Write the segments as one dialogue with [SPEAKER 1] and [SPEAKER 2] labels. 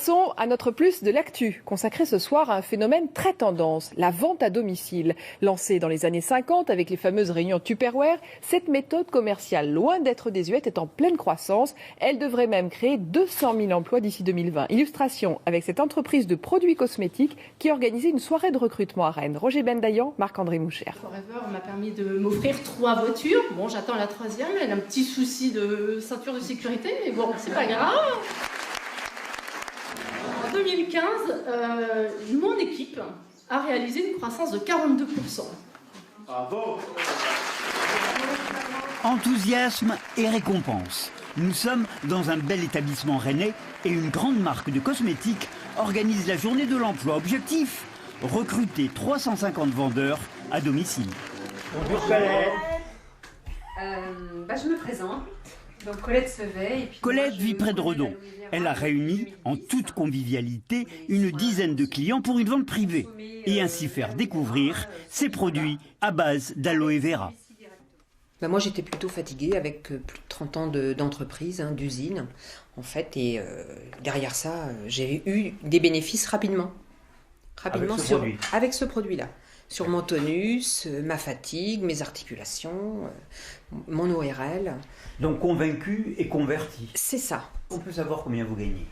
[SPEAKER 1] Passons à notre plus de l'actu, consacré ce soir à un phénomène très tendance, la vente à domicile. Lancée dans les années 50 avec les fameuses réunions Tupperware, cette méthode commerciale, loin d'être désuète, est en pleine croissance. Elle devrait même créer 200 000 emplois d'ici 2020. Illustration avec cette entreprise de produits cosmétiques qui organisait une soirée de recrutement à Rennes. Roger Bendayan, Marc-André Moucher.
[SPEAKER 2] Forever m'a permis de m'offrir 3 voitures. Bon, j'attends la 3e, elle a un petit souci de ceinture de sécurité, mais bon, c'est pas grave. En 2015, mon équipe a réalisé une croissance de 42%.
[SPEAKER 3] Bravo!
[SPEAKER 4] Enthousiasme et récompense. Nous sommes dans un bel établissement rennais et une grande marque de cosmétiques organise la journée de l'emploi. Objectif, recruter 350 vendeurs à domicile.
[SPEAKER 3] Bonjour Colette.
[SPEAKER 5] Je me présente. Donc Colette Sevet. Et puis
[SPEAKER 4] Colette vit près de Redon. Elle a réuni en toute convivialité une dizaine de clients pour une vente privée et ainsi faire découvrir ses produits à base d'aloe vera.
[SPEAKER 5] Moi j'étais plutôt fatiguée avec plus de 30 ans d'entreprise, d'usine en fait, et derrière ça j'ai eu des bénéfices rapidement avec ce produit-là. Sur mon tonus, ma fatigue, mes articulations, mon ORL.
[SPEAKER 4] Donc convaincu et converti.
[SPEAKER 5] C'est ça.
[SPEAKER 4] On peut savoir combien vous gagnez?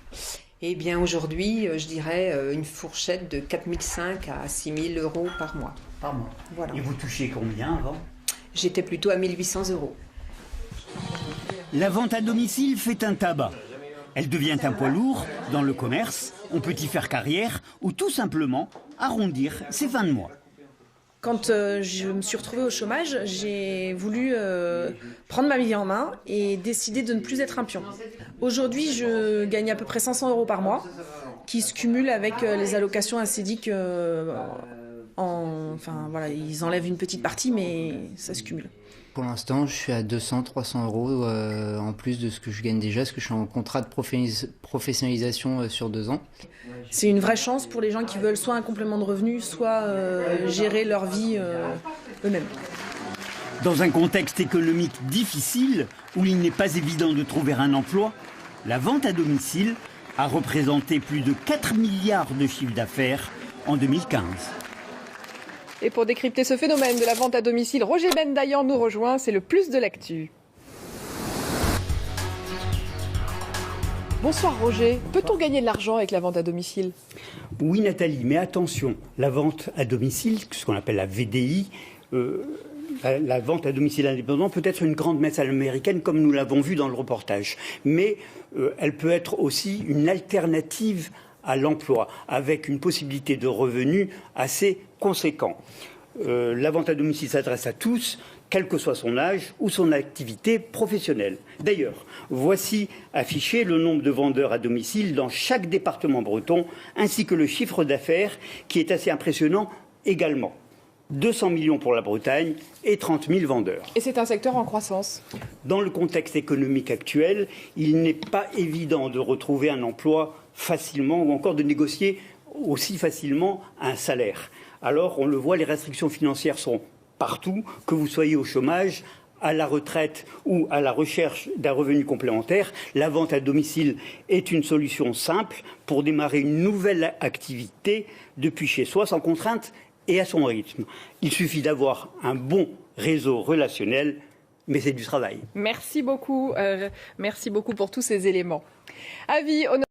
[SPEAKER 5] Eh bien aujourd'hui, je dirais une fourchette de 4 500 à 6 000 euros par mois.
[SPEAKER 4] Par mois.
[SPEAKER 5] Voilà.
[SPEAKER 4] Et vous touchez combien avant?
[SPEAKER 5] J'étais plutôt à 1 800 euros.
[SPEAKER 4] La vente à domicile fait un tabac. Elle devient un poids lourd dans le commerce. On peut y faire carrière ou tout simplement arrondir ses fins de mois.
[SPEAKER 6] Quand je me suis retrouvée au chômage, j'ai voulu prendre ma vie en main et décider de ne plus être un pion. Aujourd'hui, je gagne à peu près 500 euros par mois, qui se cumulent avec les allocations assédiques. Ils enlèvent une petite partie, mais ça se cumule.
[SPEAKER 7] Pour l'instant, je suis à 200-300 euros en plus de ce que je gagne déjà, parce que je suis en contrat de professionnalisation sur 2 ans.
[SPEAKER 6] C'est une vraie chance pour les gens qui veulent soit un complément de revenus, soit gérer leur vie eux-mêmes.
[SPEAKER 4] Dans un contexte économique difficile, où il n'est pas évident de trouver un emploi, la vente à domicile a représenté plus de 4 milliards de chiffre d'affaires en 2015.
[SPEAKER 1] Et pour décrypter ce phénomène de la vente à domicile, Roger Bendayan nous rejoint, c'est le plus de l'actu. Bonsoir Roger, peut-on gagner de l'argent avec la vente à domicile?
[SPEAKER 4] Oui Nathalie, mais attention, la vente à domicile, ce qu'on appelle la VDI, la vente à domicile indépendant peut être une grande messe à l'américaine comme nous l'avons vu dans le reportage. Mais elle peut être aussi une alternative à l'emploi, avec une possibilité de revenus assez conséquent. La vente à domicile s'adresse à tous, quel que soit son âge ou son activité professionnelle. D'ailleurs, voici affiché le nombre de vendeurs à domicile dans chaque département breton, ainsi que le chiffre d'affaires qui est assez impressionnant également. 200 millions pour la Bretagne et 30 000 vendeurs.
[SPEAKER 1] Et c'est un secteur en croissance.
[SPEAKER 4] Dans le contexte économique actuel, il n'est pas évident de retrouver un emploi facilement ou encore de négocier aussi facilement un salaire. Alors, on le voit, les restrictions financières sont partout, que vous soyez au chômage, à la retraite ou à la recherche d'un revenu complémentaire. La vente à domicile est une solution simple pour démarrer une nouvelle activité depuis chez soi, sans contrainte et à son rythme. Il suffit d'avoir un bon réseau relationnel, mais c'est du travail.
[SPEAKER 1] Merci beaucoup pour tous ces éléments. Avis